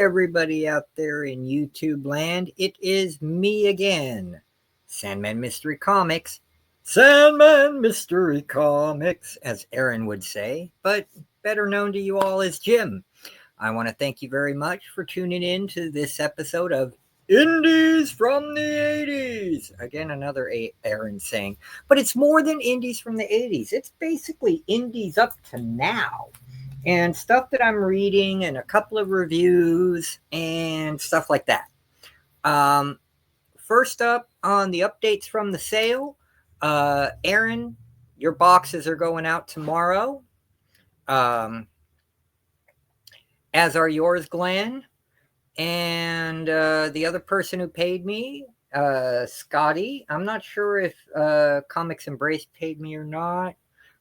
everybody out there in YouTube land. It is me again, Sandman Mystery Comics. Sandman Mystery Comics, as Aaron would say, but better known to you all as Jim. I want to thank you very much for tuning in to this episode of Indies from the 80s. Again, another Aaron saying, but it's more than Indies from the 80s. It's basically Indies up to now. And stuff that I'm reading and a couple of reviews and stuff like that. First up on the updates from the sale, Aaron, your boxes are going out tomorrow. As are yours, Glenn. And the other person who paid me, Scotty. I'm not sure if Comics Embrace paid me or not,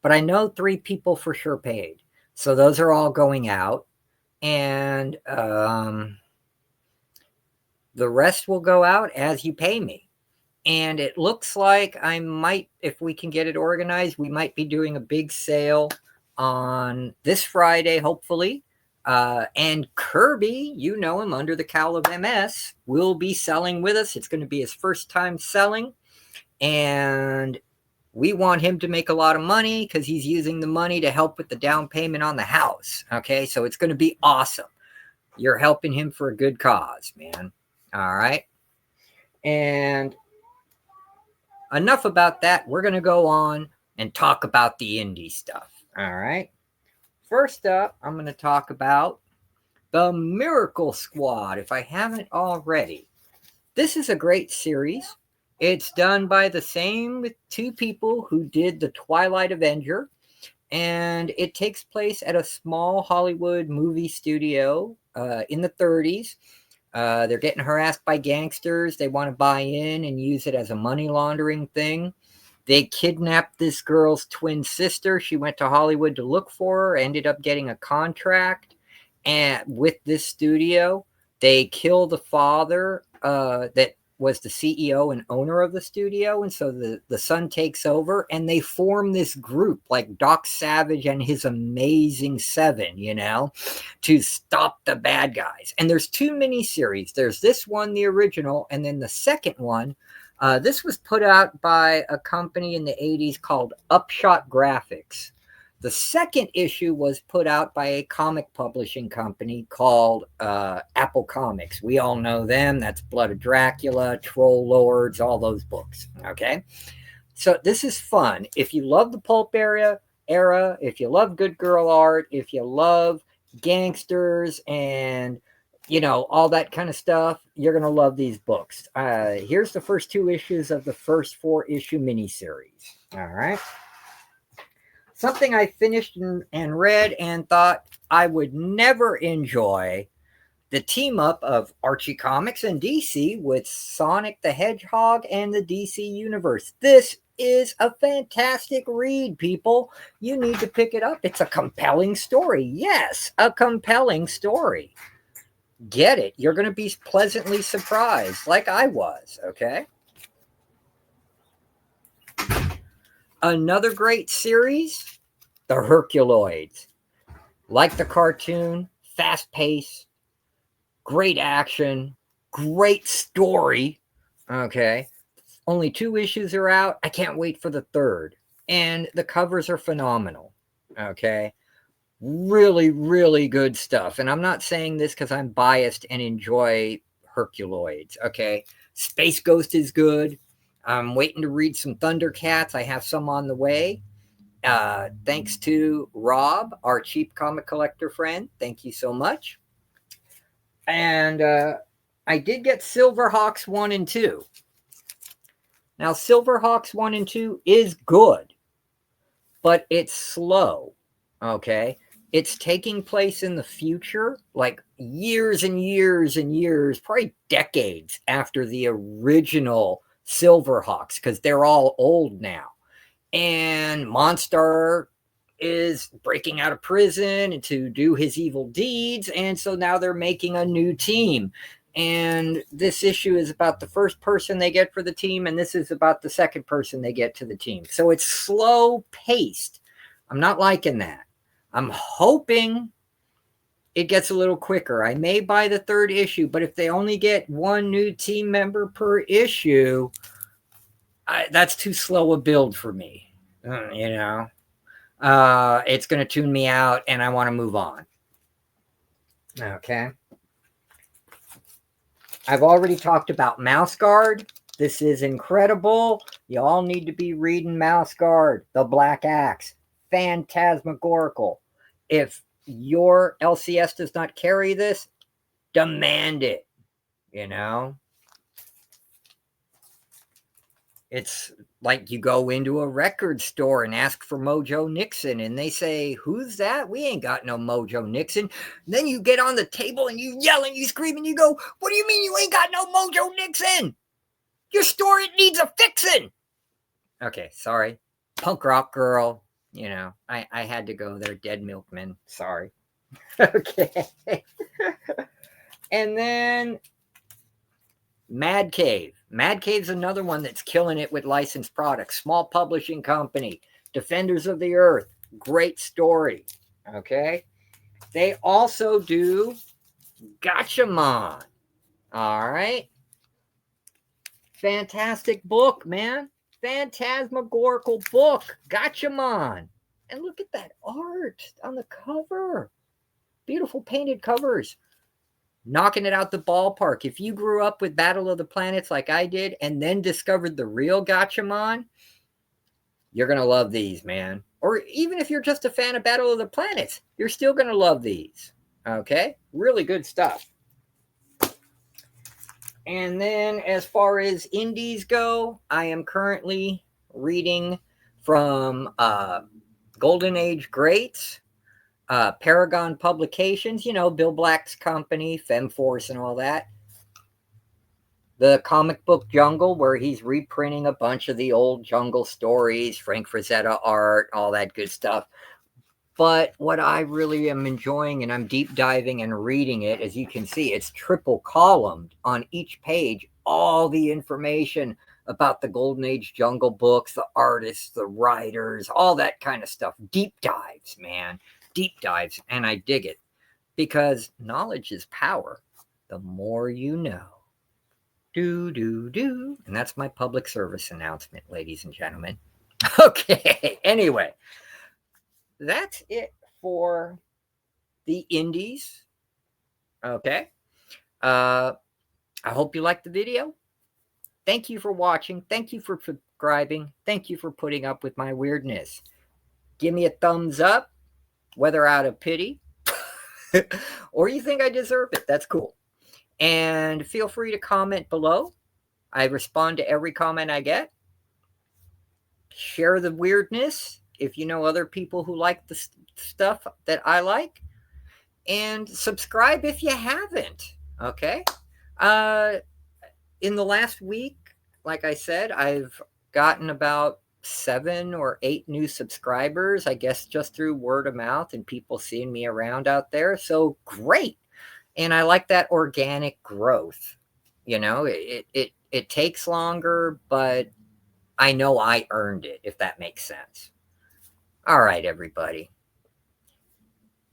but I know 3 people for sure paid. So those are all going out. And the rest will go out as you pay me. And it looks like I might, if we can get it organized, we might be doing a big sale on this Friday, hopefully. And Kirby, you know him, Under the Cowl of MS, will be selling with us. It's going to be his first time selling. And we want him to make a lot of money because he's using the money to help with the down payment on the house. Okay, so it's going to be awesome. You're helping him for a good cause, man. All right. And enough about that. We're going to go on and talk about the indie stuff. All right. First up, I'm going to talk about the Miracle Squad, if I haven't already. This is a great series. It's done by the same 2 people who did the Twilight Avenger, and it takes place at a small Hollywood movie studio in the 30s. They're getting harassed by gangsters. They want to buy in and use it as a money laundering thing. They kidnapped this girl's twin sister. She went to Hollywood to look for her, ended up getting a contract with this studio. They kill the father that was the CEO and owner of the studio. And so the son takes over and they form this group like Doc Savage and his Amazing 7, to stop the bad guys. And there's 2 miniseries. There's this one, the original, and then the second one. This was put out by a company in the 80s called Upshot Graphics. The second issue was put out by a comic publishing company called Apple Comics. We all know them. That's Blood of Dracula, Troll Lords, all those books. Okay? So this is fun. If you love the pulp era, if you love good girl art, if you love gangsters and all that kind of stuff, you're going to love these books. Here's the first 2 issues of the first 4-issue miniseries. All right. Something I finished and read and thought I would never enjoy: the team up of Archie Comics and DC with Sonic the Hedgehog and the DC Universe. This is a fantastic read, people. You need to pick it up. It's a compelling story. Yes, a compelling story. Get it. You're going to be pleasantly surprised like I was, okay? Another great series, the Herculoids. Like the cartoon, fast-paced, great action, great story, okay? Only 2 issues are out. I can't wait for the 3rd. And the covers are phenomenal, okay? Really, really good stuff. And I'm not saying this because I'm biased and enjoy Herculoids, okay? Space Ghost is good. I'm waiting to read some Thundercats. I have some on the way. Thanks to Rob, our cheap comic collector friend. Thank you so much. And I did get Silverhawks 1 and 2. Now, Silverhawks 1 and 2 is good, but it's slow, okay? It's taking place in the future, like years and years and years, probably decades after the original Silverhawks, because they're all old now. And Monstar is breaking out of prison to do his evil deeds, and so now they're making a new team. And this issue is about the first person they get for the team, and this is about the second person they get to the team. So it's slow paced. I'm not liking that. I'm hoping it gets a little quicker. I may buy the third issue, but if they only get one new team member per issue, that's too slow a build for me. You know, it's going to tune me out and I want to move on. Okay. I've already talked about Mouse Guard. This is incredible. You all need to be reading Mouse Guard, The Black Axe, phantasmagorical. If your LCS does not carry this, demand it. You know, it's like you go into a record store and ask for Mojo Nixon, and they say, "Who's that? We ain't got no Mojo Nixon." And then you get on the table and you yell and you scream and you go, "What do you mean you ain't got no Mojo Nixon? Your store, it needs a fixin'." Okay, sorry. Punk rock girl, you know, I had to go there. Dead Milkman, sorry. Okay. And then Mad Cave. Mad Cave's another one that's killing it with licensed products. Small publishing company. Defenders of the Earth. Great story. Okay. They also do Gatchaman. All right. Fantastic book, man. Phantasmagorical book. Gatchaman. And look at that art on the cover. Beautiful painted covers. Knocking it out the ballpark. If you grew up with Battle of the Planets like I did and then discovered the real Gatchaman, you're going to love these, man. Or even if you're just a fan of Battle of the Planets, you're still going to love these. Okay? Really good stuff. And then as far as indies go, I am currently reading from Golden Age Greats, Paragon Publications, you know, Bill Black's company, FemForce and all that. The Comic Book Jungle, where he's reprinting a bunch of the old Jungle stories, Frank Frazetta art, all that good stuff. But what I really am enjoying, and I'm deep diving and reading it, as you can see, it's triple columned on each page, all the information about the Golden Age Jungle books, the artists, the writers, all that kind of stuff. Deep dives, man. Deep dives. And I dig it because knowledge is power. The more you know. And that's my public service announcement, ladies and gentlemen. Okay. Anyway. That's it for the indies. Okay. I hope you liked the video. Thank you for watching. Thank you for subscribing. Thank you for putting up with my weirdness. Give me a thumbs up, whether out of pity or you think I deserve it. That's cool. And feel free to comment below. I respond to every comment I get. Share the weirdness if you know other people who like the stuff that I like, and subscribe if you haven't. Okay. In the last week, like I said, I've gotten about 7 or 8 new subscribers, I guess just through word of mouth and people seeing me around out there. So great. And I like that organic growth. You know, it takes longer, but I know I earned it, if that makes sense. All right, everybody.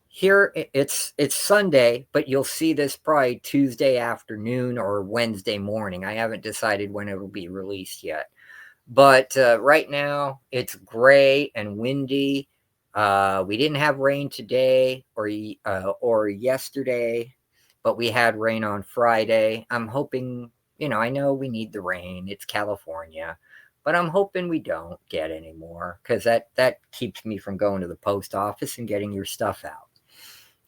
Here it's Sunday, but you'll see this probably Tuesday afternoon or Wednesday morning. I haven't decided when it'll be released yet. But right now it's gray and windy. We didn't have rain today or yesterday, but we had rain on Friday. I'm hoping, you know, I know we need the rain. It's California. But I'm hoping we don't get any more because that keeps me from going to the post office and getting your stuff out.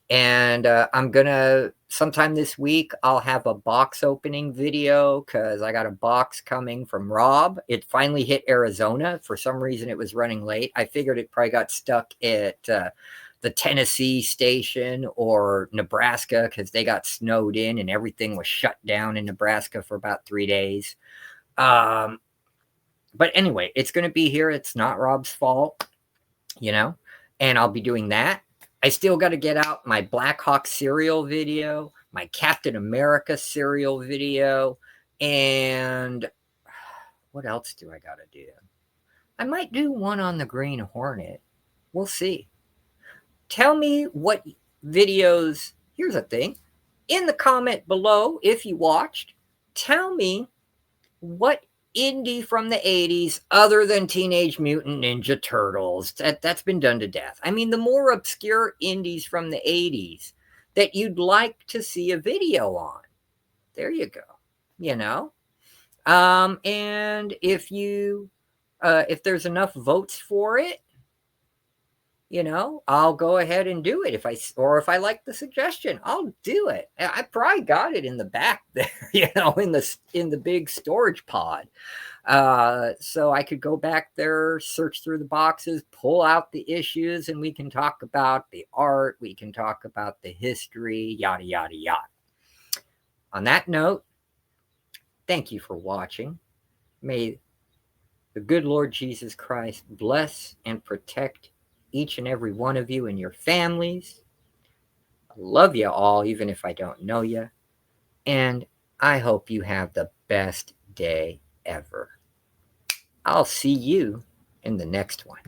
And I'm going to, sometime this week, I'll have a box opening video because I got a box coming from Rob. It finally hit Arizona. For some reason, it was running late. I figured it probably got stuck at the Tennessee station or Nebraska because they got snowed in and everything was shut down in Nebraska for about 3 days. But anyway, it's going to be here. It's not Rob's fault, you know, and I'll be doing that. I still got to get out my Black Hawk cereal video, my Captain America cereal video, and what else do I got to do? I might do one on the Green Hornet. We'll see. Tell me what videos here's a thing. In the comment below, if you watched, tell me what indie from the 80s other than Teenage Mutant Ninja Turtles that's been done to death. I mean, the more obscure indies from the 80s that you'd like to see a video on. There you go. You know? And if there's enough votes for it, I'll go ahead and do it. If I like the suggestion, I'll do it. I probably got it in the back there, in the big storage pod. So I could go back there, search through the boxes, pull out the issues, and we can talk about the art. We can talk about the history, yada, yada, yada. On that note, thank you for watching. May the good Lord Jesus Christ bless and protect each and every one of you and your families. I love you all, even if I don't know you. And I hope you have the best day ever. I'll see you in the next one.